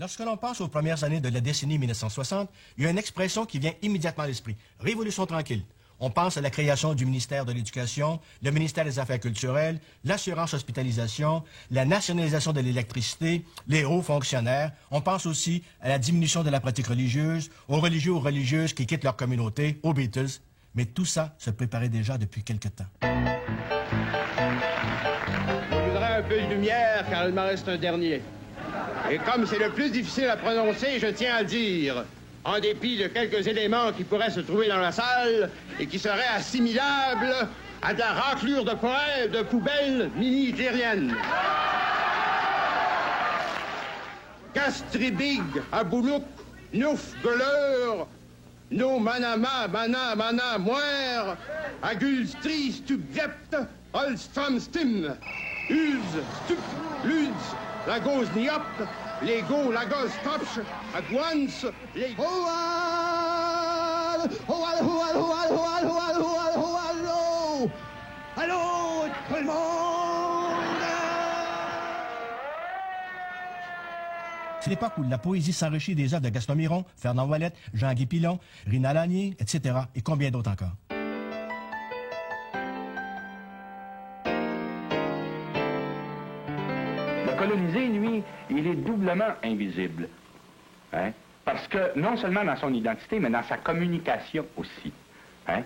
Lorsque l'on pense aux premières années de la décennie 1960, il y a une expression qui vient immédiatement à l'esprit. Révolution tranquille. On pense à la création du ministère de l'Éducation, le ministère des Affaires culturelles, l'assurance hospitalisation, la nationalisation de l'électricité, les hauts fonctionnaires. On pense aussi à la diminution de la pratique religieuse, aux religieux ou religieuses qui quittent leur communauté, aux Beatles. Mais tout ça se préparait déjà depuis quelque temps. Je voudrais un peu de lumière, car il m'en reste un dernier. Et comme c'est le plus difficile à prononcer, je tiens à le dire. En dépit de quelques éléments qui pourraient se trouver dans la salle et qui seraient assimilables à de la raclure de forêt de poubelles mini-hitlériennes. Castribig, Aboulouk, Nouf, Gueuleur, No Manama, Mana, Moire, Agulstri, Stubjept, Olstram, Stim, Uz, Stup, Luz, Lagos, Niop, Lego, Lagos, Topch, Aguans, les... Allô, tout le monde! C'est l'époque où la poésie s'enrichit des œuvres de Gaston Miron, Fernand Ouellette, Jean-Guy Pilon, Rina Lanier, etc. et combien d'autres encore. Le colonisé, lui, il est doublement invisible. Hein? Parce que, non seulement dans son identité, mais dans sa communication aussi. Hein?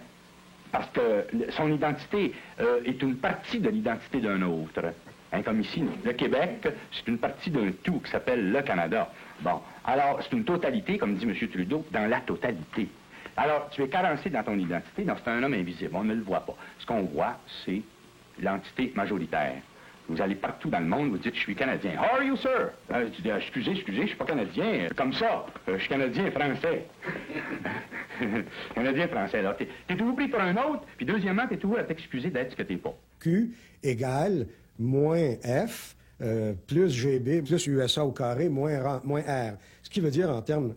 Parce que son identité est une partie de l'identité d'un autre. Hein? Comme ici, le Québec, c'est une partie d'un tout qui s'appelle le Canada. Bon, alors, c'est une totalité, comme dit M. Trudeau, dans la totalité. Alors, tu es carencé dans ton identité, donc c'est un homme invisible, on ne le voit pas. Ce qu'on voit, c'est l'entité majoritaire. Vous allez partout dans le monde, vous dites « Je suis Canadien ». « How are you, sir? » Tu dis « Excusez, je suis pas Canadien. Comme ça, je suis Canadien-Français. » Canadien-Français, alors. T'es toujours pris pour un autre, puis deuxièmement, t'es toujours à t'excuser d'être ce que t'es pas. Q égale moins F, plus GB, plus USA au carré, moins R. Ce qui veut dire, en termes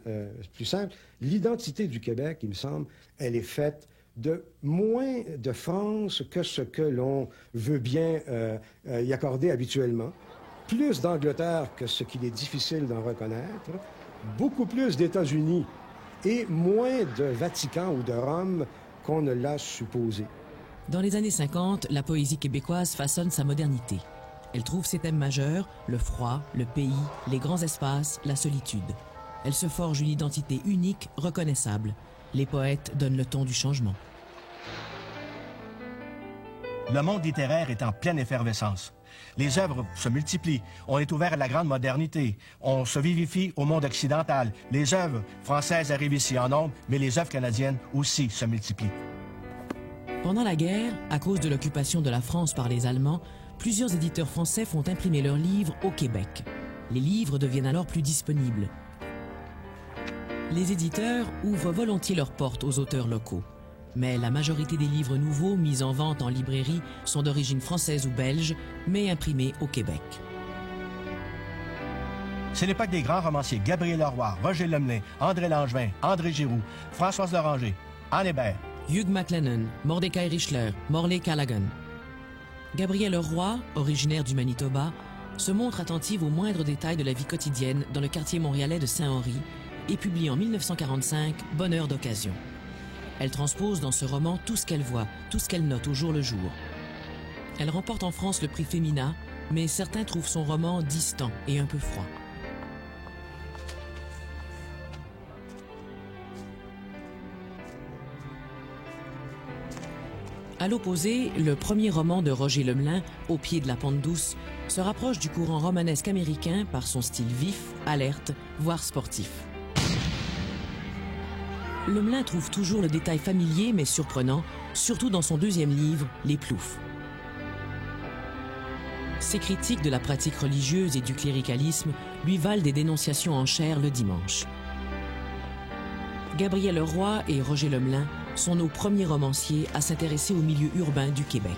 plus simples, l'identité du Québec, il me semble, elle est faite de moins de France que ce que l'on veut bien y accorder habituellement, plus d'Angleterre que ce qu'il est difficile d'en reconnaître, beaucoup plus d'États-Unis et moins de Vatican ou de Rome qu'on ne l'a supposé. Dans les années 50, la poésie québécoise façonne sa modernité. Elle trouve ses thèmes majeurs, le froid, le pays, les grands espaces, la solitude. Elle se forge une identité unique, reconnaissable. Les poètes donnent le ton du changement. Le monde littéraire est en pleine effervescence. Les œuvres se multiplient. On est ouvert à la grande modernité. On se vivifie au monde occidental. Les œuvres françaises arrivent ici en nombre, mais les œuvres canadiennes aussi se multiplient. Pendant la guerre, à cause de l'occupation de la France par les Allemands, plusieurs éditeurs français font imprimer leurs livres au Québec. Les livres deviennent alors plus disponibles. Les éditeurs ouvrent volontiers leurs portes aux auteurs locaux. Mais la majorité des livres nouveaux mis en vente en librairie sont d'origine française ou belge, mais imprimés au Québec. C'est l'époque des grands romanciers Gabriel Leroy, Roger Lemelin, André Langevin, André Giroux, Françoise Loranger, Anne Hébert, Hugh MacLennan, Mordecai Richler, Morley Callaghan. Gabrielle Leroy, originaire du Manitoba, se montre attentive aux moindres détails de la vie quotidienne dans le quartier montréalais de Saint-Henri et publie en 1945 « Bonheur d'occasion ». Elle transpose dans ce roman tout ce qu'elle voit, tout ce qu'elle note au jour le jour. Elle remporte en France le prix Femina, mais certains trouvent son roman distant et un peu froid. À l'opposé, le premier roman de Roger Lemelin, Au pied de la pente douce, se rapproche du courant romanesque américain par son style vif, alerte, voire sportif. Lemelin trouve toujours le détail familier mais surprenant, surtout dans son deuxième livre, Les Ploufs. Ses critiques de la pratique religieuse et du cléricalisme lui valent des dénonciations en chair le dimanche. Gabriel Leroy et Roger Lemelin sont nos premiers romanciers à s'intéresser au milieu urbain du Québec.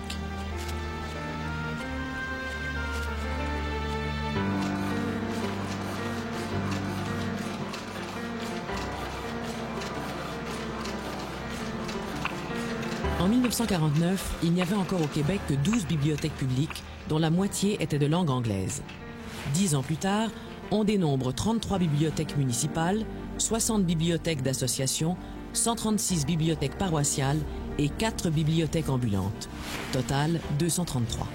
En 1949, il n'y avait encore au Québec que 12 bibliothèques publiques, dont la moitié était de langue anglaise. 10 ans plus tard, On dénombre 33 bibliothèques municipales, 60 bibliothèques d'associations, 136 bibliothèques paroissiales et 4 bibliothèques ambulantes. Total, 233.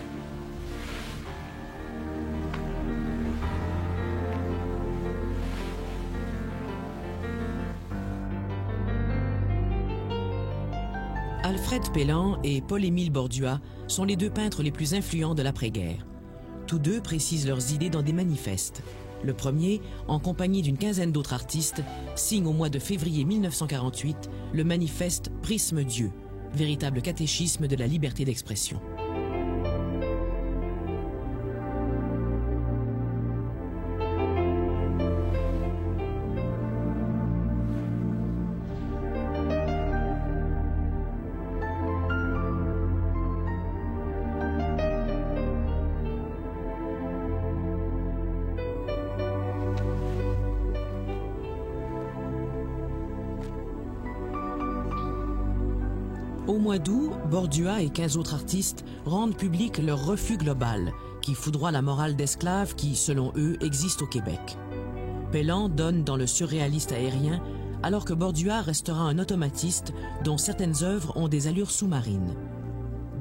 Alfred Pellan et Paul-Émile Bordua sont les deux peintres les plus influents de l'après-guerre. Tous deux précisent leurs idées dans des manifestes. Le premier, en compagnie d'une quinzaine d'autres artistes, signe au mois de février 1948 le manifeste Prisme Dieu, véritable catéchisme de la liberté d'expression. Au mois d'août, Bordua et 15 autres artistes rendent public leur refus global, qui foudroie la morale d'esclaves qui, selon eux, existe au Québec. Pellan donne dans le surréaliste aérien, alors que Bordua restera un automatiste dont certaines œuvres ont des allures sous-marines.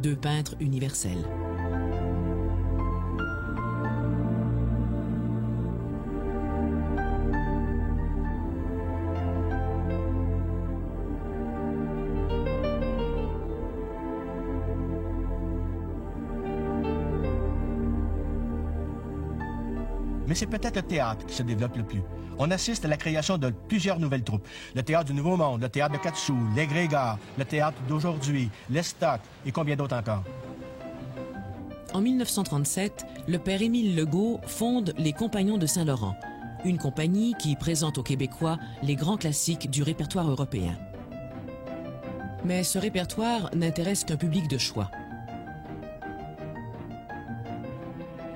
Deux peintres universels. Mais c'est peut-être le théâtre qui se développe le plus. On assiste à la création de plusieurs nouvelles troupes. Le théâtre du Nouveau Monde, le théâtre de Katsou, les Grégards, le théâtre d'aujourd'hui, les Stocks et combien d'autres encore. En 1937, le père Émile Legault fonde les Compagnons de Saint-Laurent, une compagnie qui présente aux Québécois les grands classiques du répertoire européen. Mais ce répertoire n'intéresse qu'un public de choix.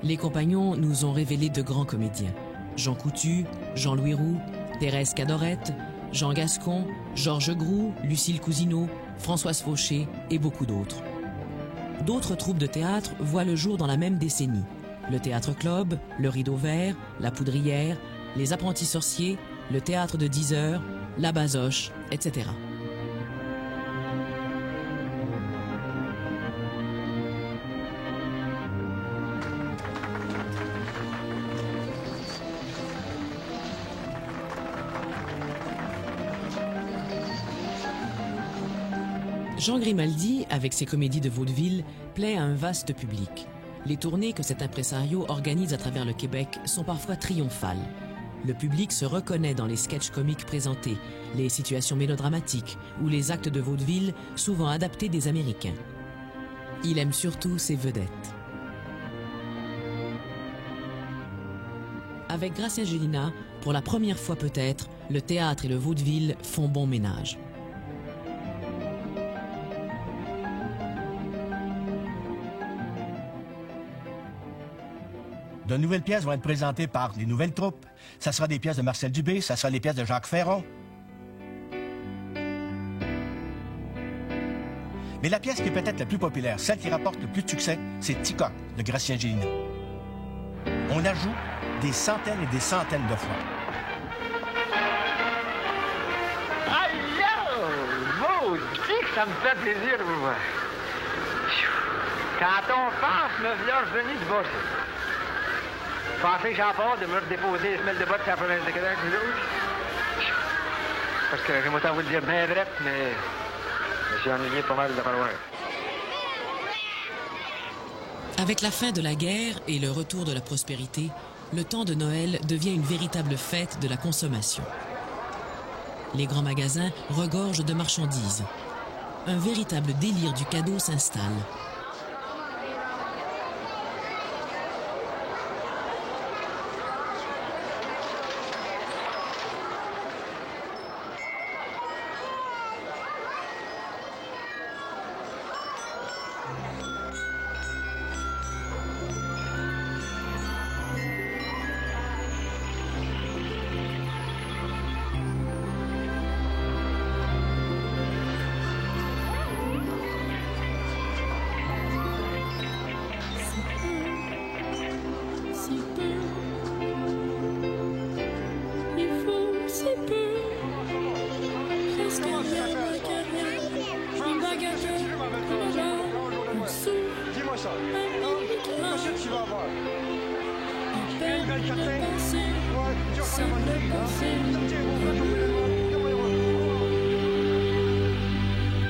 Les Compagnons nous ont révélé de grands comédiens. Jean Coutu, Jean-Louis Roux, Thérèse Cadorette, Jean Gascon, Georges Groux, Lucille Cousineau, Françoise Fauché et beaucoup d'autres. D'autres troupes de théâtre voient le jour dans la même décennie. Le Théâtre Club, le Rideau Vert, la Poudrière, les Apprentis Sorciers, le Théâtre de 10 heures, la Basoche, etc. Jean Grimaldi, avec ses comédies de vaudeville, plaît à un vaste public. Les tournées que cet impresario organise à travers le Québec sont parfois triomphales. Le public se reconnaît dans les sketchs comiques présentés, les situations mélodramatiques ou les actes de vaudeville souvent adaptés des Américains. Il aime surtout ses vedettes. Avec Gratien Gélina, pour la première fois peut-être, le théâtre et le vaudeville font bon ménage. De nouvelles pièces vont être présentées par les nouvelles troupes. Ça sera des pièces de Marcel Dubé, ça sera des pièces de Jacques Ferron. Mais la pièce qui est peut-être la plus populaire, celle qui rapporte le plus de succès, c'est Ticoc de Gratien Gélina. On la joue des centaines et des centaines de fois. Aïe! Maudit que ça me fait plaisir de vous voir. Quand on pense, me voilà revenu du boss. Je pensais que j'en pars de me redéposer les semelles de bottes sur la province de Québec, vous autres. Parce que j'ai autant vous le dire bien drette, mais je me suis ennuyé pas mal de parloir. Avec la fin de la guerre et le retour de la prospérité, le temps de Noël devient une véritable fête de la consommation. Les grands magasins regorgent de marchandises. Un véritable délire du cadeau s'installe. simple pensée.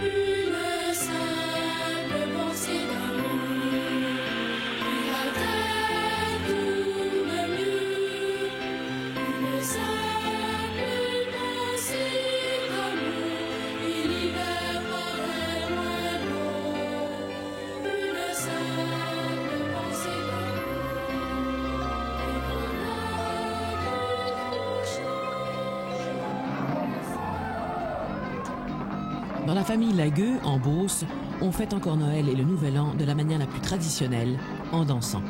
Une simple pensée d'amour, puis la terre tourne mieux. Une simple pensée d'amour, et l'hiver paraît moins beau. Une simple pensée Dans la famille Lagueux, en Beauce, on fête encore Noël et le Nouvel An de la manière la plus traditionnelle, en dansant.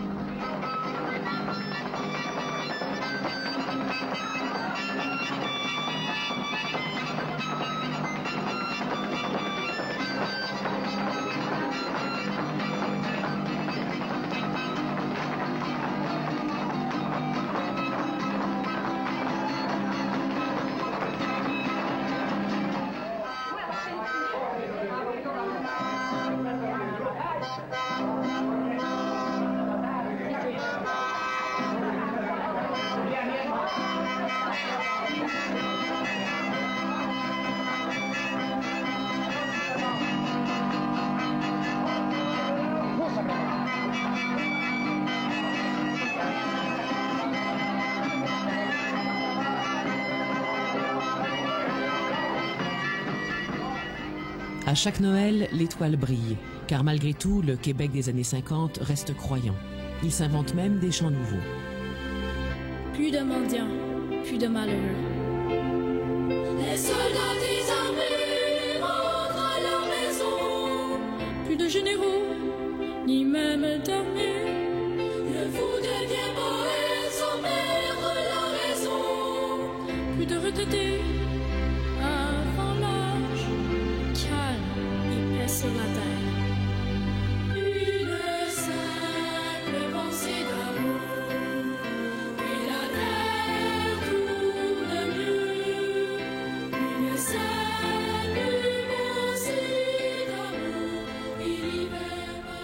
À chaque Noël, l'étoile brille, car malgré tout, le Québec des années 50 reste croyant. Il s'invente même des chants nouveaux. Plus de mendiants, plus de malheureux. Les soldats désarmés rentrent à leur maison. Plus de généraux, ni même d'armée. Le fou devient poète sans perdre la raison. Plus de retraités avant l'âge, calme et paix sur la terre. Une simple pensée d'amour.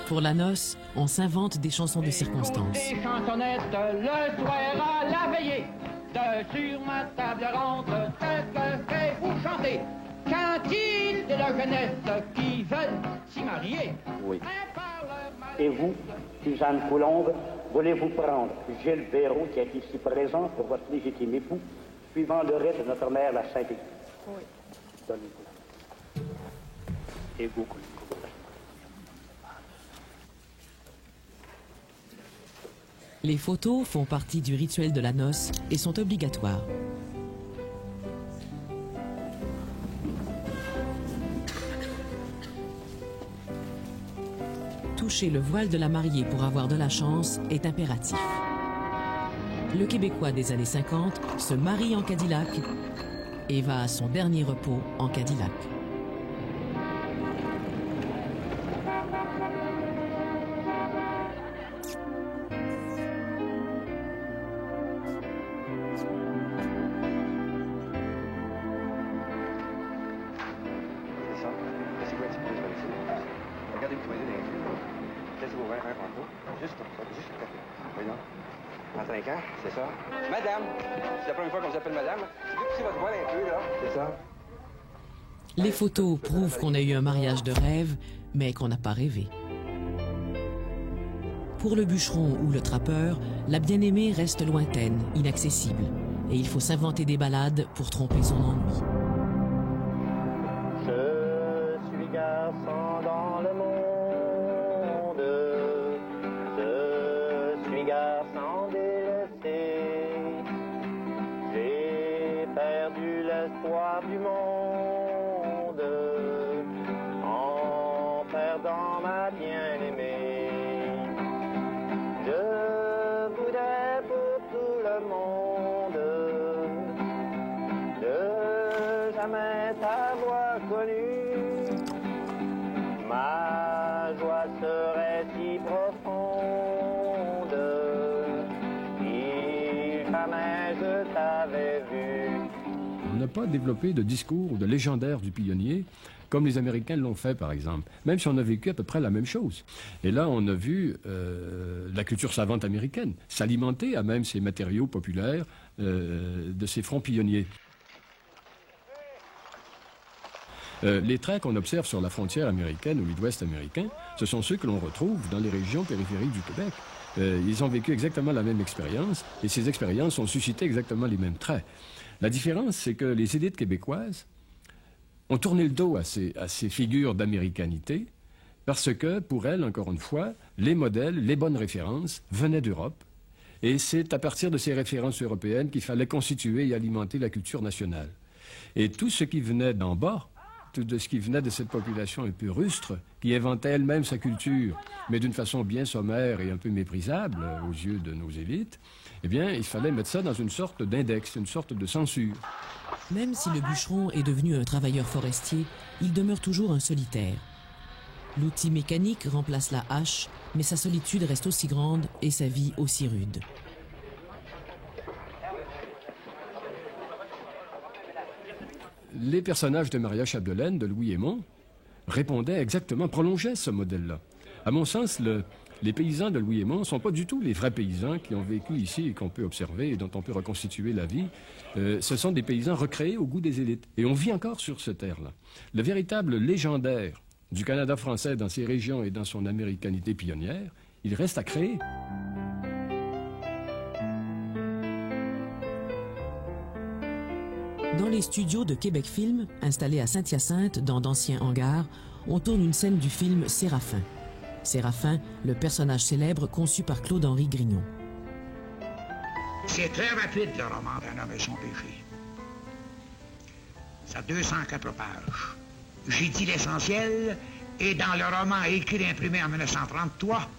Pour la noce, on s'invente des chansons de circonstance. Des chansonnettes, le soir à la veillée, sur ma table ronde, ce que faites-vous chanter? Chantille de la jeunesse qui veulent s'y marier. Oui. Et vous, Suzanne Coulombe, voulez-vous prendre Gilles Béraud, qui est ici présent, pour votre légitime époux, suivant le rite de notre mère, la Sainte-Église? Oui. Donnez-vous. Et vous, Les photos font partie du rituel de la noce et sont obligatoires. Toucher le voile de la mariée pour avoir de la chance est impératif. Le Québécois des années 50 se marie en Cadillac et va à son dernier repos en Cadillac. C'est ça. Madame, c'est la première fois qu'on vous appelle madame. Tu veux pousser votre voile un peu, là? C'est ça. Les photos prouvent qu'on a eu un mariage de rêve, mais qu'on n'a pas rêvé. Pour le bûcheron ou le trappeur, la bien-aimée reste lointaine, inaccessible, et il faut s'inventer des balades pour tromper son ennui. Je suis garçon dans le monde, je suis garçon délaissé, j'ai perdu l'espoir du monde en perdant ma bien-aimée. Je voudrais pour tout le monde de jamais t'avoir connu. Ma joie serait si profonde si jamais je t'avais vu. On n'a pas développé de discours, de légendaire du pionnier, comme les Américains l'ont fait, par exemple, même si on a vécu à peu près la même chose. Et là, on a vu la culture savante américaine s'alimenter à même ces matériaux populaires de ces fronts pionniers. Les traits qu'on observe sur la frontière américaine, au Midwest américain, ce sont ceux que l'on retrouve dans les régions périphériques du Québec. Ils ont vécu exactement la même expérience, et ces expériences ont suscité exactement les mêmes traits. La différence, c'est que les élites québécoises ont tourné le dos à ces figures d'américanité parce que, pour elles, encore une fois, les modèles, les bonnes références venaient d'Europe. Et c'est à partir de ces références européennes qu'il fallait constituer et alimenter la culture nationale. Et tout ce qui venait d'en bas, tout ce qui venait de cette population un peu rustre, qui inventait elle-même sa culture, mais d'une façon bien sommaire et un peu méprisable aux yeux de nos élites, eh bien, il fallait mettre ça dans une sorte d'index, une sorte de censure. Même si le bûcheron est devenu un travailleur forestier, il demeure toujours un solitaire. L'outil mécanique remplace la hache, mais sa solitude reste aussi grande et sa vie aussi rude. Les personnages de Maria Chapdelaine, de Louis Aymon, répondaient exactement, prolongeaient ce modèle-là. À mon sens, les paysans de Louis Aymon ne sont pas du tout les vrais paysans qui ont vécu ici et qu'on peut observer et dont on peut reconstituer la vie. Ce sont des paysans recréés au goût des élites. Et on vit encore sur cette terre-là. Le véritable légendaire du Canada français dans ses régions et dans son américanité pionnière, il reste à créer. Dans les studios de Québec Film, installés à Saint-Hyacinthe, dans d'anciens hangars, on tourne une scène du film Séraphin. Séraphin, le personnage célèbre conçu par Claude-Henri Grignon. C'est très rapide, le roman d'un homme et son péché. Ça a 204 pages. J'ai dit l'essentiel, et dans le roman écrit et imprimé en 1933,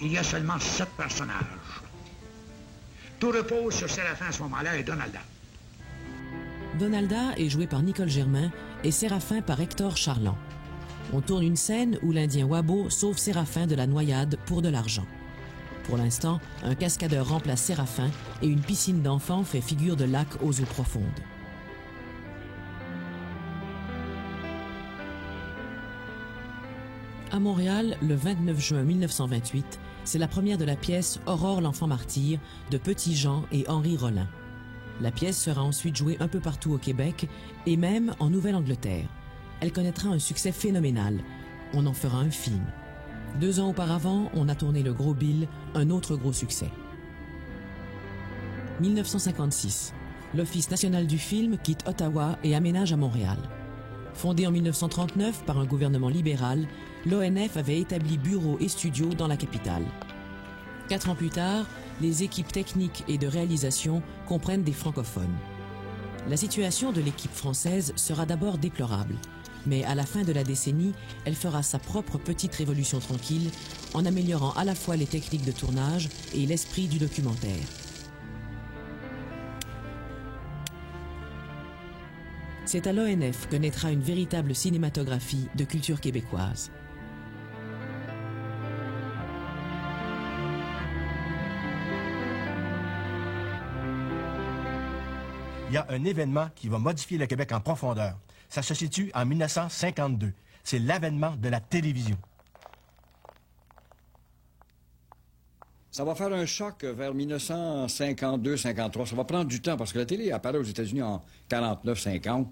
il y a seulement 7 personnages. Tout repose sur Séraphin à ce moment-là et Donalda. Donalda est joué par Nicole Germain et Séraphin par Hector Charland. On tourne une scène où l'Indien Wabo sauve Séraphin de la noyade pour de l'argent. Pour l'instant, un cascadeur remplace Séraphin et une piscine d'enfants fait figure de lac aux eaux profondes. À Montréal, le 29 juin 1928, c'est la première de la pièce Aurore l'enfant martyr de Petit Jean et Henri Rollin. La pièce sera ensuite jouée un peu partout au Québec et même en Nouvelle-Angleterre. Elle connaîtra un succès phénoménal. On en fera un film. 2 ans auparavant, on a tourné Le Gros Bill, un autre gros succès. 1956. L'Office national du film quitte Ottawa et aménage à Montréal. Fondé en 1939 par un gouvernement libéral, l'ONF avait établi bureaux et studios dans la capitale. 4 ans plus tard, les équipes techniques et de réalisation comprennent des francophones. La situation de l'équipe française sera d'abord déplorable, mais à la fin de la décennie, elle fera sa propre petite révolution tranquille en améliorant à la fois les techniques de tournage et l'esprit du documentaire. C'est à l'ONF que naîtra une véritable cinématographie de culture québécoise. Il y a un événement qui va modifier le Québec en profondeur. Ça se situe en 1952. C'est l'avènement de la télévision. Ça va faire un choc vers 1952-53. Ça va prendre du temps parce que la télé apparaît aux États-Unis en 49-50.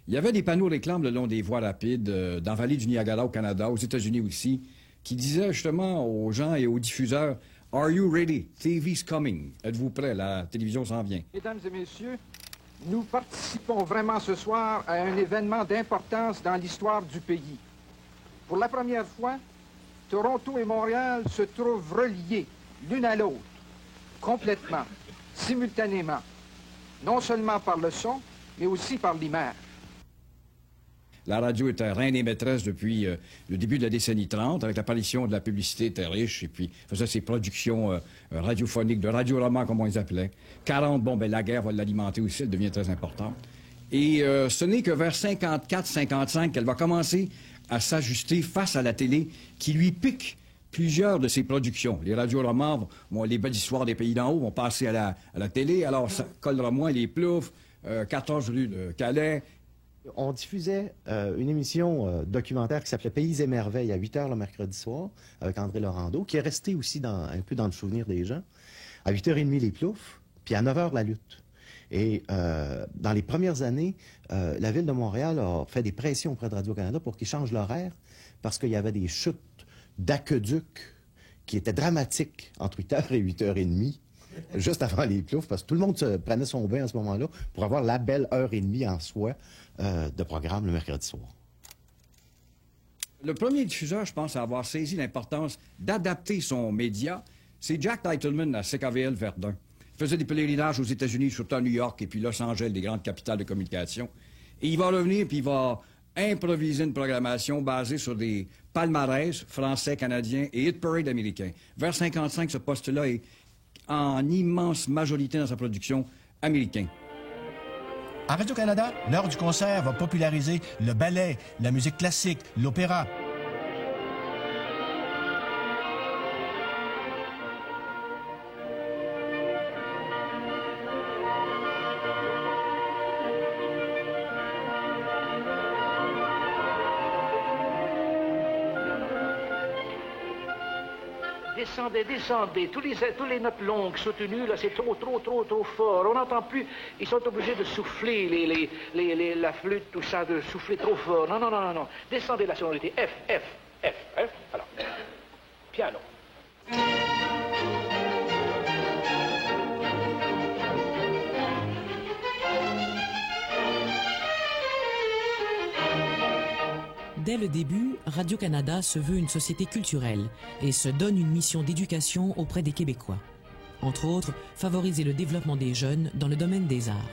Il y avait des panneaux réclames le long des voies rapides, dans la vallée du Niagara au Canada, aux États-Unis aussi, qui disaient justement aux gens et aux diffuseurs « Are you ready? TV's coming. » Êtes-vous prêts? La télévision s'en vient. Mesdames et messieurs, nous participons vraiment ce soir à un événement d'importance dans l'histoire du pays. Pour la première fois, Toronto et Montréal se trouvent reliés l'une à l'autre, complètement, simultanément, non seulement par le son, mais aussi par l'image. La radio était reine et maîtresse depuis le début de la décennie 30, avec l'apparition de la publicité très riche, et puis faisait ses productions radiophoniques, de radio-romans, comme on les appelait. 40, bon, ben la guerre va l'alimenter aussi, elle devient très importante. Et ce n'est que vers 54-55 qu'elle va commencer à s'ajuster face à la télé, qui lui pique plusieurs de ses productions. Les radioromans, les belles histoires des pays d'en haut vont passer à la télé, alors ça collera moins les ploufs, 14 rue de Calais. On diffusait une émission documentaire qui s'appelait Pays et Merveilles à 8 h le mercredi soir avec André Laurando, qui est resté aussi un peu dans le souvenir des gens. À 8h30, les Ploufs, puis à 9 h, la lutte. Et dans les premières années, la Ville de Montréal a fait des pressions auprès de Radio-Canada pour qu'ils changent l'horaire parce qu'il y avait des chutes d'aqueducs qui étaient dramatiques entre 8 h et 8h30, juste avant les Ploufs, parce que tout le monde se prenait son bain à ce moment-là pour avoir la belle heure et demie en soi de programme le mercredi soir. Le premier diffuseur, je pense, à avoir saisi l'importance d'adapter son média, c'est Jack Teitelman à CKVL Verdun. Il faisait des pèlerinages aux États-Unis, surtout à New York et puis Los Angeles, des grandes capitales de communication. Et il va revenir puis il va improviser une programmation basée sur des palmarès français, canadiens et hit parade américains. Vers 55, ce poste-là est en immense majorité dans sa production américain. À Radio-Canada, l'heure du concert va populariser le ballet, la musique classique, l'opéra. Descendez, descendez. Tous les notes longues soutenues, là, c'est trop fort. On n'entend plus. Ils sont obligés de souffler, la flûte, tout ça, de souffler trop fort. Non. Descendez la sonorité. F. Alors, piano. Dès le début, Radio-Canada se veut une société culturelle et se donne une mission d'éducation auprès des Québécois. Entre autres, favoriser le développement des jeunes dans le domaine des arts.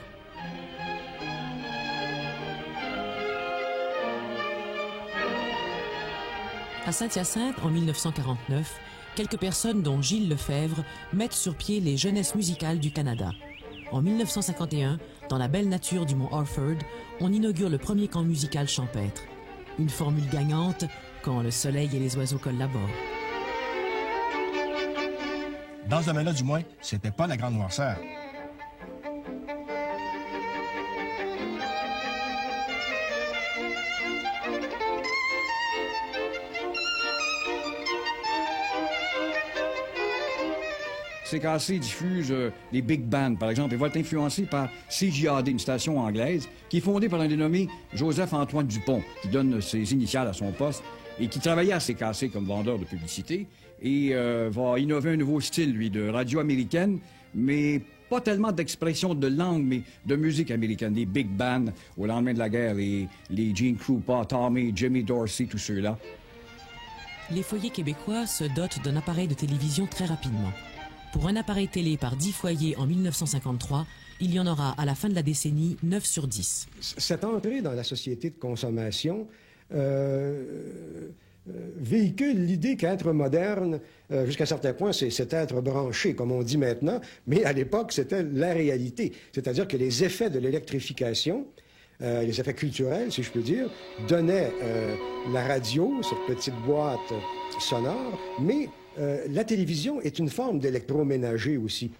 À Saint-Hyacinthe, en 1949, quelques personnes, dont Gilles Lefebvre, mettent sur pied les Jeunesses musicales du Canada. En 1951, dans la belle nature du mont Orford, on inaugure le premier camp musical champêtre. Une formule gagnante quand le soleil et les oiseaux collaborent. Dans ce domaine-là, du moins, c'était pas la grande noirceur. CKC diffuse les big bands, par exemple, et va être influencé par CJAD, une station anglaise, qui est fondée par un dénommé Joseph-Antoine Dupont, qui donne ses initiales à son poste, et qui travaillait à CKC comme vendeur de publicité, et va innover un nouveau style, lui, de radio américaine, mais pas tellement d'expression de langue, mais de musique américaine, des big bands au lendemain de la guerre, les Gene Krupa, Tommy, Jimmy Dorsey, tous ceux-là. Les foyers québécois se dotent d'un appareil de télévision très rapidement. Pour un appareil télé par 10 foyers en 1953, il y en aura à la fin de la décennie 9 sur 10. Cette entrée dans la société de consommation véhicule l'idée qu'être moderne, jusqu'à un certain point, c'est être branché, comme on dit maintenant, mais à l'époque, c'était la réalité. C'est-à-dire que les effets de l'électrification, les effets culturels, si je peux dire, donnaient la radio, cette petite boîte sonore, mais la télévision est une forme d'électroménager aussi.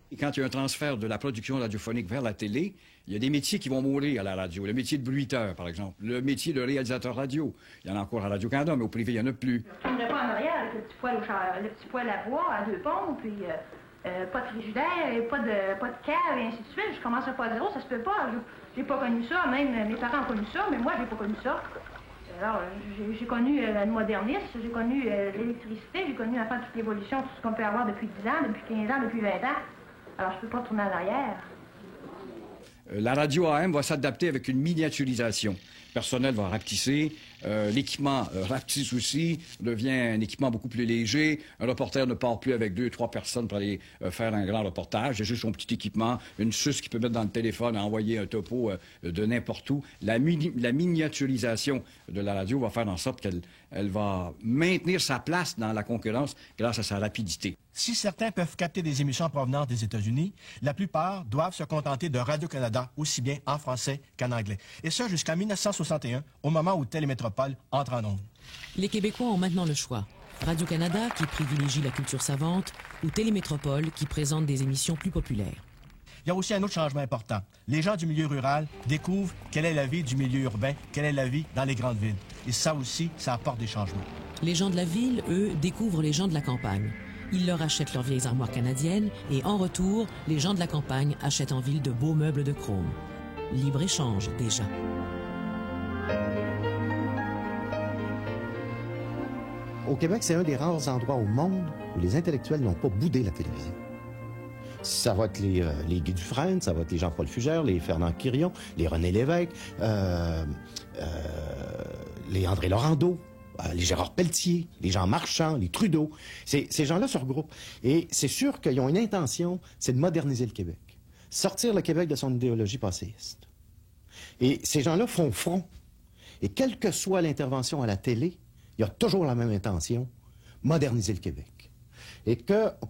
Et quand il y a un transfert de la production radiophonique vers la télé, il y a des métiers qui vont mourir à la radio. Le métier de bruiteur, par exemple. Le métier de réalisateur radio. Il y en a encore à Radio-Canada, mais au privé, il n'y en a plus. Je ne pas en arrière avec le petit poêle à bois à 2 pompes, puis pas de frigidaire, pas de cave, et ainsi de suite. Je commence pas à zéro, ça se peut pas. J'ai pas connu ça, même mes parents ont connu ça, mais moi, j'ai pas connu ça. Alors, j'ai connu le modernisme, j'ai connu l'électricité, j'ai connu enfin toute l'évolution, tout ce qu'on peut avoir depuis 10 ans, depuis 15 ans, depuis 20 ans. Alors, je peux pas tourner en arrière. La radio AM va s'adapter avec une miniaturisation. Le personnel va rapetisser, l'équipement rapetisse aussi, devient un équipement beaucoup plus léger. Un reporter ne part plus avec 2 ou 3 personnes pour aller faire un grand reportage. J'ai juste son petit équipement, une suce qu'il peut mettre dans le téléphone, envoyer un topo de n'importe où. La miniaturisation de la radio va faire en sorte qu'elle va maintenir sa place dans la concurrence grâce à sa rapidité. Si certains peuvent capter des émissions en provenance des États-Unis, la plupart doivent se contenter de Radio-Canada, aussi bien en français qu'en anglais. Et ça jusqu'en 1961, au moment où Télémétropole entre en ondes. Les Québécois ont maintenant le choix. Radio-Canada, qui privilégie la culture savante, ou Télémétropole, qui présente des émissions plus populaires. Il y a aussi un autre changement important. Les gens du milieu rural découvrent quelle est la vie du milieu urbain, quelle est la vie dans les grandes villes. Et ça aussi, ça apporte des changements. Les gens de la ville, eux, découvrent les gens de la campagne. Ils leur achètent leurs vieilles armoires canadiennes et, en retour, les gens de la campagne achètent en ville de beaux meubles de chrome. Libre-échange, déjà. Au Québec, c'est un des rares endroits au monde où les intellectuels n'ont pas boudé la télévision. Ça va être les Guy Dufresne, ça va être les Jean-Paul Fugère, les Fernand Quirion, les René Lévesque, les André Laurando, les Gérard Pelletier, les Jean Marchand, les Trudeau. Ces gens-là se regroupent. Et c'est sûr qu'ils ont une intention, c'est de moderniser le Québec. Sortir le Québec de son idéologie passéiste. Et ces gens-là font front. Et quelle que soit l'intervention à la télé, il y a toujours la même intention, moderniser le Québec. Et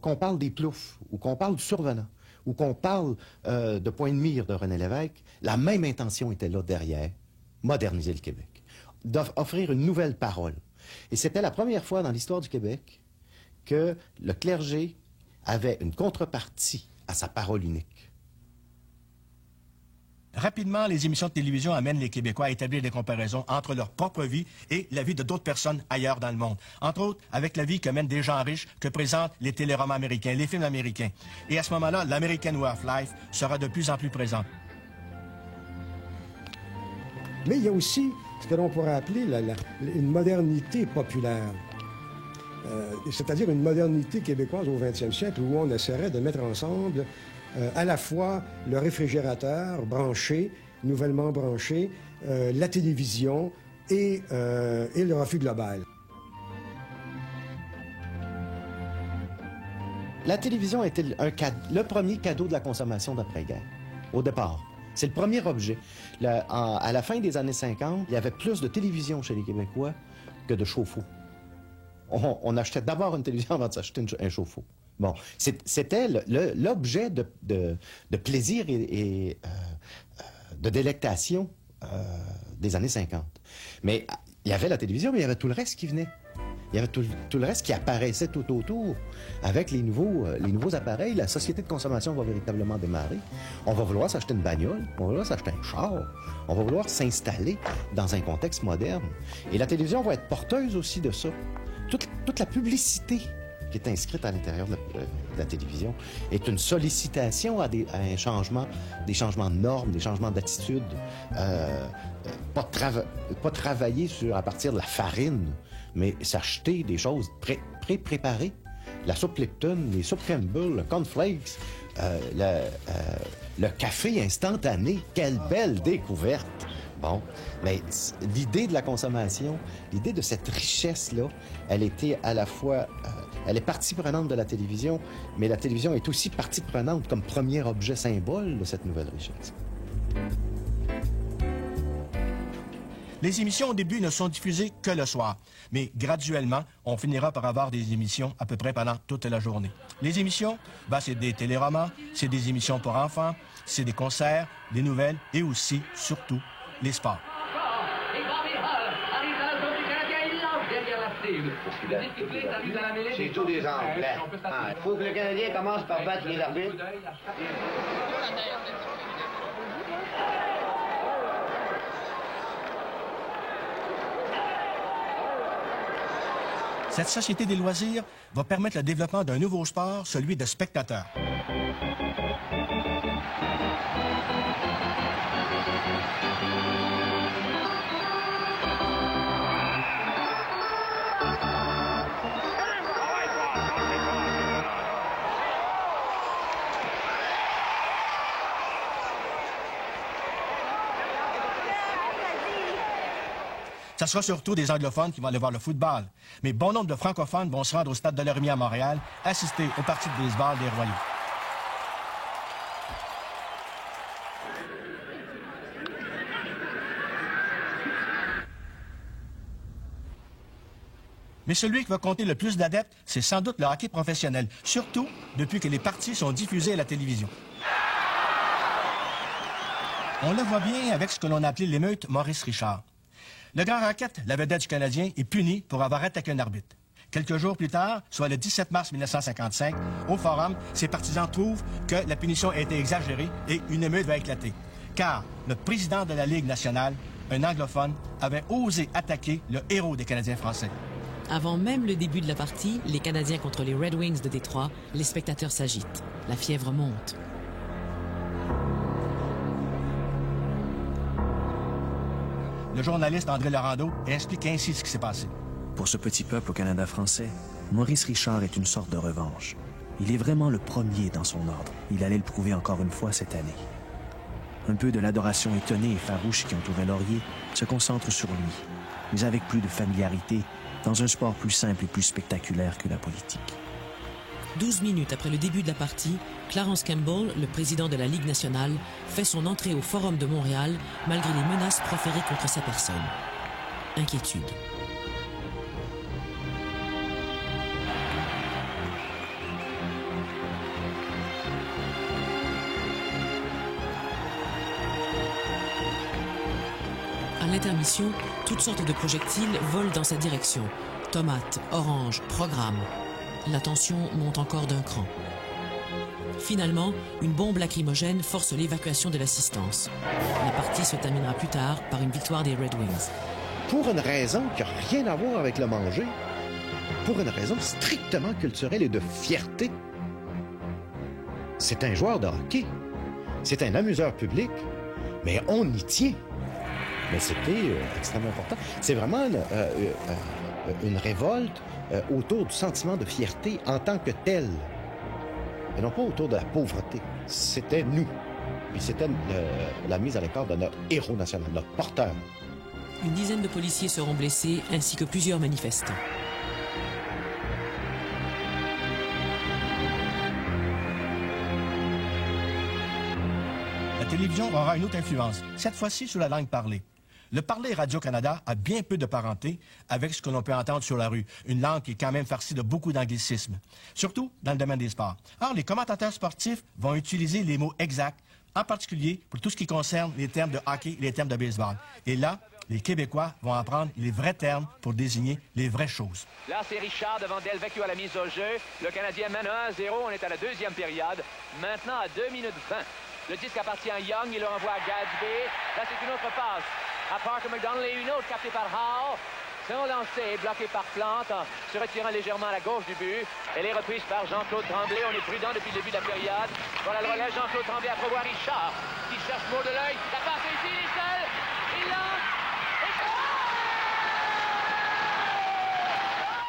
qu'on parle des Ploufs, ou qu'on parle du Survenant, ou qu'on parle de Point de mire de René Lévesque, la même intention était là derrière, moderniser le Québec, d'offrir une nouvelle parole. Et c'était la première fois dans l'histoire du Québec que le clergé avait une contrepartie à sa parole unique. Rapidement, les émissions de télévision amènent les Québécois à établir des comparaisons entre leur propre vie et la vie de d'autres personnes ailleurs dans le monde. Entre autres, avec la vie que mènent des gens riches que présentent les téléromans américains, les films américains. Et à ce moment-là, l'American Way of Life sera de plus en plus présent. Mais il y a aussi ce que l'on pourrait appeler une modernité populaire. C'est-à-dire une modernité québécoise au 20e siècle où on essaierait de mettre ensemble à la fois le réfrigérateur branché, nouvellement branché, la télévision et le refus global. La télévision était le premier cadeau de la consommation d'après-guerre, au départ. C'est le premier objet. À la fin des années 50, il y avait plus de télévision chez les Québécois que de chauffe-eau. On achetait d'abord une télévision avant de s'acheter un chauffe-eau. Bon, c'était l'objet de plaisir et de délectation des années 50. Mais il y avait la télévision, mais il y avait tout le reste qui venait. Il y avait tout le reste qui apparaissait tout autour. Avec les nouveaux appareils, la société de consommation va véritablement démarrer. On va vouloir s'acheter une bagnole, on va vouloir s'acheter un char, on va vouloir s'installer dans un contexte moderne. Et la télévision va être porteuse aussi de ça. Toute la publicité qui est inscrite à l'intérieur de la télévision est une sollicitation à un changement, des changements de normes, des changements d'attitude. Pas travailler à partir de la farine, mais s'acheter des choses préparées. La soupe Lipton, les soupes Campbell, le cornflakes, le café instantané. Quelle belle découverte! Bon, mais l'idée de la consommation, l'idée de cette richesse-là, elle était à la fois... elle est partie prenante de la télévision, mais la télévision est aussi partie prenante comme premier objet symbole de cette nouvelle richesse. Les émissions au début ne sont diffusées que le soir, mais graduellement, on finira par avoir des émissions à peu près pendant toute la journée. Les émissions, c'est des téléromans, c'est des émissions pour enfants, c'est des concerts, des nouvelles et aussi, surtout, les sports. C'est tout des Anglais. Il faut que le Canadien commence par battre les arbitres. Cette société des loisirs va permettre le développement d'un nouveau sport, celui de spectateur. Ça sera surtout des anglophones qui vont aller voir le football. Mais bon nombre de francophones vont se rendre au Stade de Laurier à Montréal, assister aux parties de baseball des Royaux. Mais celui qui va compter le plus d'adeptes, c'est sans doute le hockey professionnel, surtout depuis que les parties sont diffusées à la télévision. On le voit bien avec ce que l'on a appelé l'émeute Maurice Richard. Le grand Rocket, la vedette du Canadien, est puni pour avoir attaqué un arbitre. Quelques jours plus tard, soit le 17 mars 1955, au Forum, ses partisans trouvent que la punition a été exagérée et une émeute va éclater. Car le président de la Ligue nationale, un anglophone, avait osé attaquer le héros des Canadiens français. Avant même le début de la partie, les Canadiens contre les Red Wings de Détroit, les spectateurs s'agitent. La fièvre monte. Le journaliste André Laurando explique ainsi ce qui s'est passé. Pour ce petit peuple au Canada français, Maurice Richard est une sorte de revanche. Il est vraiment le premier dans son ordre. Il allait le prouver encore une fois cette année. Un peu de l'adoration étonnée et farouche qui entourait Laurier se concentre sur lui, mais avec plus de familiarité, dans un sport plus simple et plus spectaculaire que la politique. 12 minutes après le début de la partie, Clarence Campbell, le président de la Ligue nationale, fait son entrée au Forum de Montréal malgré les menaces proférées contre sa personne. Inquiétude. À l'intermission, toutes sortes de projectiles volent dans sa direction. Tomates, oranges, programmes. La tension monte encore d'un cran. Finalement, une bombe lacrymogène force l'évacuation de l'assistance. La partie se terminera plus tard par une victoire des Red Wings. Pour une raison qui n'a rien à voir avec le manger, pour une raison strictement culturelle et de fierté, c'est un joueur de hockey. C'est un amuseur public, mais on y tient. Mais c'était extrêmement important. C'est vraiment une révolte autour du sentiment de fierté en tant que tel. Et non pas autour de la pauvreté. C'était nous. Puis c'était la mise à l'écart de notre héros national, notre porteur. Une dizaine de policiers seront blessés, ainsi que plusieurs manifestants. La télévision aura une autre influence, cette fois-ci sur la langue parlée. Le parler Radio-Canada a bien peu de parenté avec ce que l'on peut entendre sur la rue, une langue qui est quand même farcie de beaucoup d'anglicismes, surtout dans le domaine des sports. Or, les commentateurs sportifs vont utiliser les mots exacts, en particulier pour tout ce qui concerne les termes de hockey et les termes de baseball. Et là, les Québécois vont apprendre les vrais termes pour désigner les vraies choses. Là, c'est Richard devant Delvecchio à la mise au jeu. Le Canadien mène 1-0. On est à la deuxième période. Maintenant, à 2 minutes 20. Le disque appartient à Young. Il le renvoie à Gadsby. Là, c'est une autre passe à Parker McDonald et une autre captée par Howe. Son lancé est bloqué par Plante, se retirant légèrement à la gauche du but. Elle est reprise par Jean-Claude Tremblay. On est prudent depuis le début de la période. Voilà le relais. Jean-Claude Tremblay à prévoir Richard, qui cherche mot de l'œil. La passe est ici, il est seul. Il lance.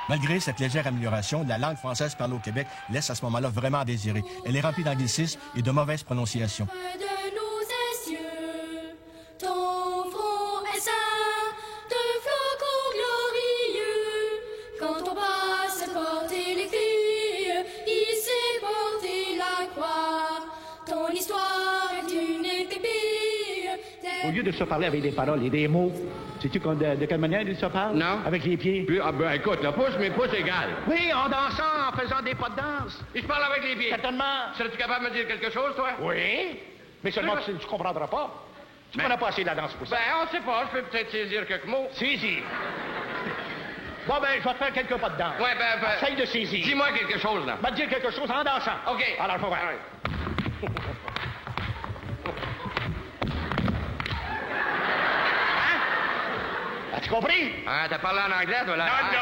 Malgré cette légère amélioration, la langue française parlée au Québec laisse à ce moment-là vraiment à désirer. Elle est remplie d'anglicismes et de mauvaises prononciations. Au lieu de se parler avec des paroles et des mots, sais-tu de quelle manière ils se parlent? Non. Avec les pieds. Puis, ah ben écoute, le pouce, mes pouces égales. Oui, en dansant, en faisant des pas de danse. Et je parle avec les pieds. Certainement. Serais-tu capable de me dire quelque chose, toi? Oui. Mais seulement tu ne comprendras pas. Tu connais pas assez la danse pour ça. Ben, on sait pas. Je peux peut-être saisir quelques mots. Saisir. Bon, ben, je vais te faire quelques pas de danse. Ouais, ben... Essaye de saisir. Dis-moi quelque chose, là. Va te dire quelque chose en dansant. OK. Alors, je vais voir. As-tu compris? Ah, t'as parlé en anglais, toi, là? Non.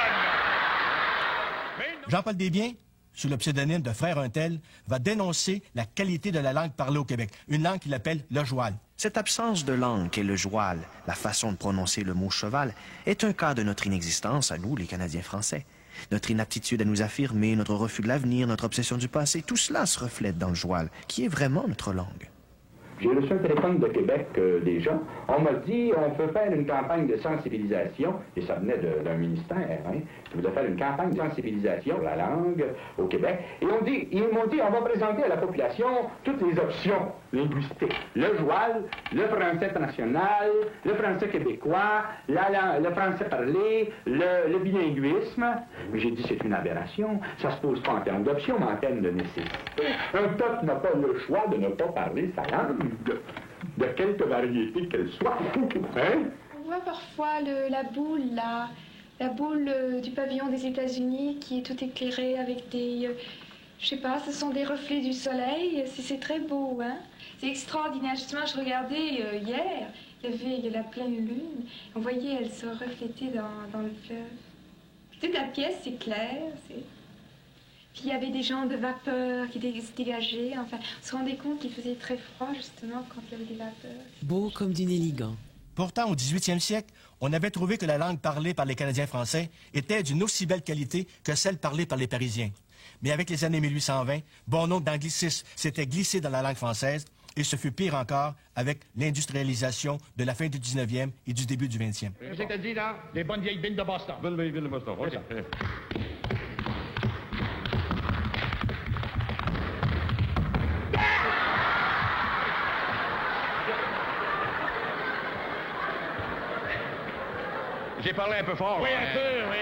Jean-Paul Desbiens, sous le pseudonyme de Frère Untel, va dénoncer la qualité de la langue parlée au Québec, une langue qu'il appelle le joual. Cette absence de langue qu'est le joual, la façon de prononcer le mot cheval, est un cas de notre inexistence à nous, les Canadiens français. Notre inaptitude à nous affirmer, notre refus de l'avenir, notre obsession du passé, tout cela se reflète dans le joual, qui est vraiment notre langue. J'ai reçu un téléphone de Québec des gens. On m'a dit, on peut faire une campagne de sensibilisation, et ça venait d'un ministère, hein, qui voulait faire une campagne de sensibilisation pour la langue au Québec. Et ils m'ont dit, on va présenter à la population toutes les options linguistiques. Le joual, le français national, le français québécois, le français parlé, le bilinguisme. Mais j'ai dit, c'est une aberration. Ça se pose pas en termes d'options, mais en termes de nécessité. Un peuple n'a pas le choix de ne pas parler sa langue. De quelque variété qu'elle soit. Hein? On voit parfois la boule, là. la boule du pavillon des États-Unis qui est tout éclairée avec des... je sais pas, ce sont des reflets du soleil. C'est très beau, hein? C'est extraordinaire. Justement, je regardais hier, il y a la pleine lune. On voyait, elle se refléter dans le fleuve. Puis toute la pièce, c'est clair. Puis il y avait des gens de vapeur qui se dégageaient. Enfin, on se rendait compte qu'il faisait très froid, justement, quand il y avait des vapeurs. Beau comme du Néligan. Pourtant, au 18e siècle, on avait trouvé que la langue parlée par les Canadiens français était d'une aussi belle qualité que celle parlée par les Parisiens. Mais avec les années 1820, bon nombre d'anglicismes s'étaient glissés dans la langue française, et ce fut pire encore avec l'industrialisation de la fin du 19e et du début du 20e. Qu'est-ce que t'as dit, là? Les bonnes vieilles bines de Boston. Bonnes vieilles bines de Boston, OK. J'ai parlé un peu fort. Oui, un peu, oui.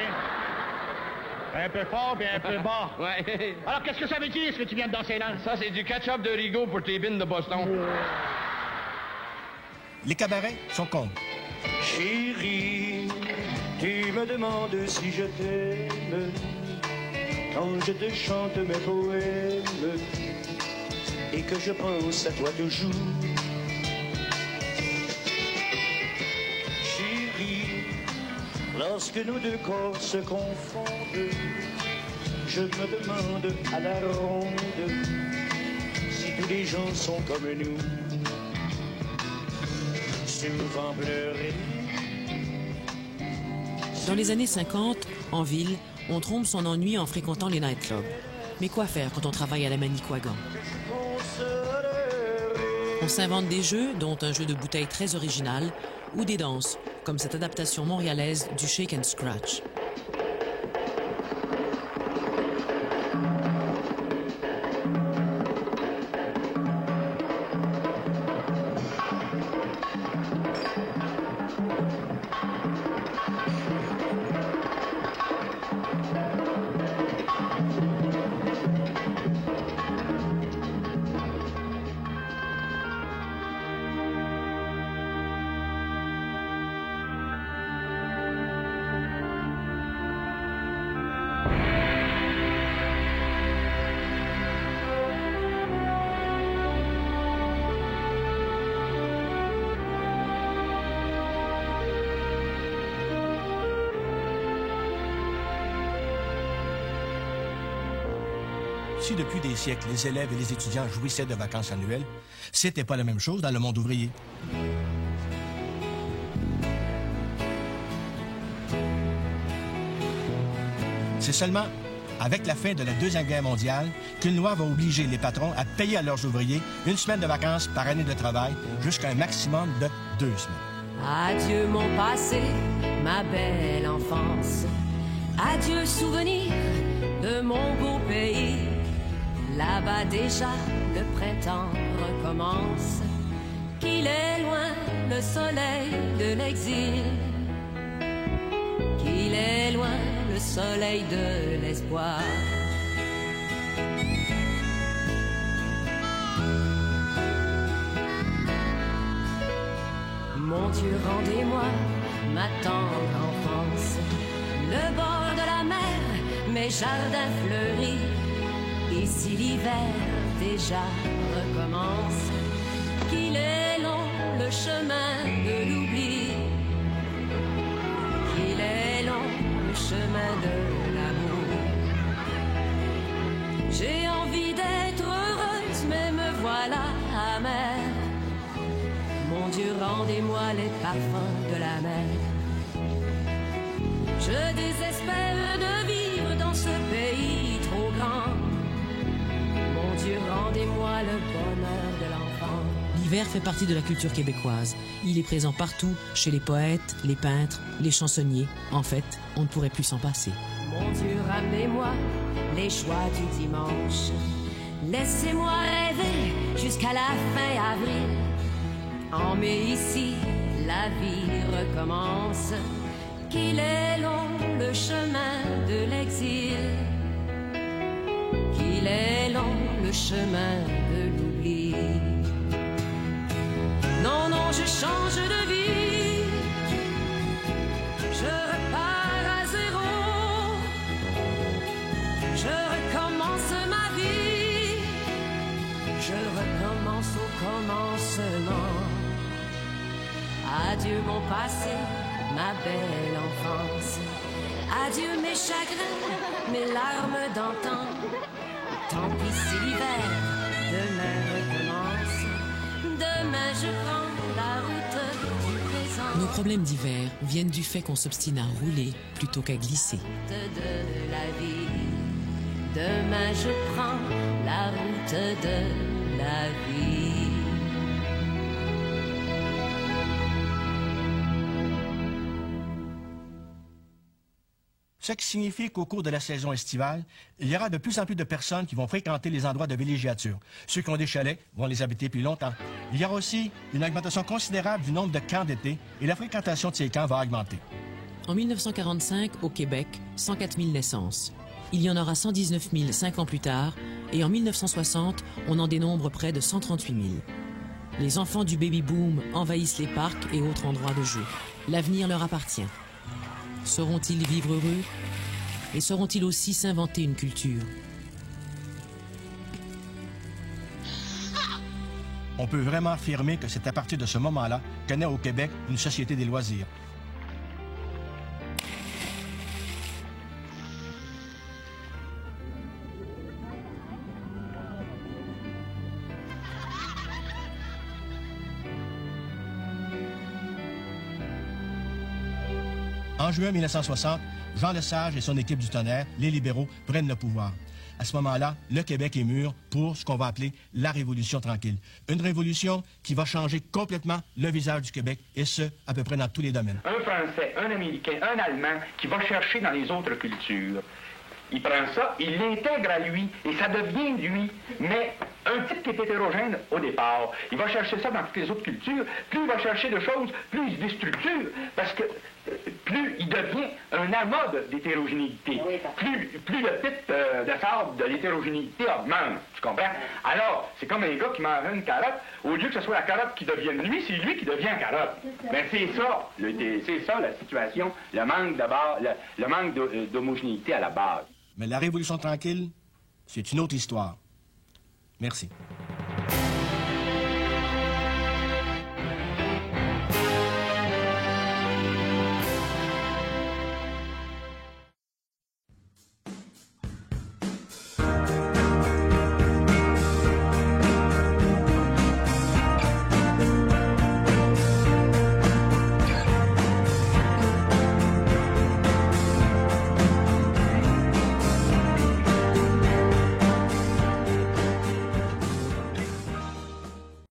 Un peu fort et un peu bas. Ouais. Alors, qu'est-ce que ça veut dire, ce que tu viens de danser là? Ça, c'est du ketchup de Rigaud pour tes bines de Boston. Les cabarets sont combles. Chérie, tu me demandes si je t'aime quand je te chante mes poèmes et que je pense à toi toujours. Lorsque nos deux corps se confondent, je me demande à la ronde si tous les gens sont comme nous. Souvent pleurer. Dans les années 50, en ville, on trompe son ennui en fréquentant les nightclubs. Mais quoi faire quand on travaille à la Manicouagan? On s'invente des jeux, dont un jeu de bouteilles très original, ou des danses, comme cette adaptation montréalaise du Shake and Scratch. Si depuis des siècles, les élèves et les étudiants jouissaient de vacances annuelles, c'était pas la même chose dans le monde ouvrier. C'est seulement avec la fin de la Deuxième Guerre mondiale qu'une loi va obliger les patrons à payer à leurs ouvriers une semaine de vacances par année de travail jusqu'à un maximum de 2 semaines. Adieu mon passé, ma belle enfance. Adieu souvenir de mon beau pays. Là-bas déjà, le printemps recommence. Qu'il est loin le soleil de l'exil. Qu'il est loin le soleil de l'espoir. Mon Dieu, rendez-moi ma tendre enfance. Le bord de la mer, mes jardins fleuris. Ici l'hiver déjà recommence. Qu'il est long le chemin de l'oubli. Qu'il est long le chemin de l'amour. J'ai envie d'être heureuse, mais me voilà amère. Mon Dieu, rendez-moi les parfums de la mer. Je désespère de vivre dans ce pays trop grand. Mon Dieu, rendez-moi le bonheur de l'enfant. L'hiver fait partie de la culture québécoise. Il est présent partout, chez les poètes, les peintres, les chansonniers. En fait, on ne pourrait plus s'en passer. Mon Dieu, ramenez-moi les joies du dimanche. Laissez-moi rêver jusqu'à la fin avril. En mai ici, la vie recommence. Qu'il est long le chemin de l'exil. Qu'il est long le chemin de l'oubli. Non, non, je change de vie. Je repars à seulement. Adieu mon passé, ma belle enfance. Adieu mes chagrins, mes larmes d'antan. Tant pis si l'hiver, demain recommence. Demain je prends la route du présent. Nos problèmes d'hiver viennent du fait qu'on s'obstine à rouler plutôt qu'à glisser. De la vie. Demain je prends la route de la vie. Ce qui signifie qu'au cours de la saison estivale, il y aura de plus en plus de personnes qui vont fréquenter les endroits de villégiature. Ceux qui ont des chalets vont les habiter plus longtemps. Il y aura aussi une augmentation considérable du nombre de camps d'été et la fréquentation de ces camps va augmenter. En 1945, au Québec, 104 000 naissances. Il y en aura 119 000 5 ans plus tard, et en 1960, on en dénombre près de 138 000. Les enfants du baby-boom envahissent les parcs et autres endroits de jeu. L'avenir leur appartient. Sauront-ils vivre heureux? Et sauront-ils aussi s'inventer une culture? On peut vraiment affirmer que c'est à partir de ce moment-là que naît au Québec une société des loisirs. En juin 1960, Jean Lesage et son équipe du Tonnerre, les libéraux, prennent le pouvoir. À ce moment-là, le Québec est mûr pour ce qu'on va appeler la Révolution tranquille. Une révolution qui va changer complètement le visage du Québec, et ce, à peu près dans tous les domaines. Un Français, un Américain, un Allemand qui va chercher dans les autres cultures. Il prend ça, il l'intègre à lui, et ça devient lui. Mais un type qui est hétérogène au départ, il va chercher ça dans toutes les autres cultures. Plus il va chercher de choses, plus il se déstructure, parce que plus il devient un amas d'hétérogénéité. Plus le type de sable de l'hétérogénéité augmente, tu comprends? Alors, c'est comme un gars qui mange une carotte, au lieu que ce soit la carotte qui devienne lui, c'est lui qui devient carotte. Ben c'est ça la situation, le manque d'homogénéité à la base. Mais la Révolution tranquille, c'est une autre histoire. Merci.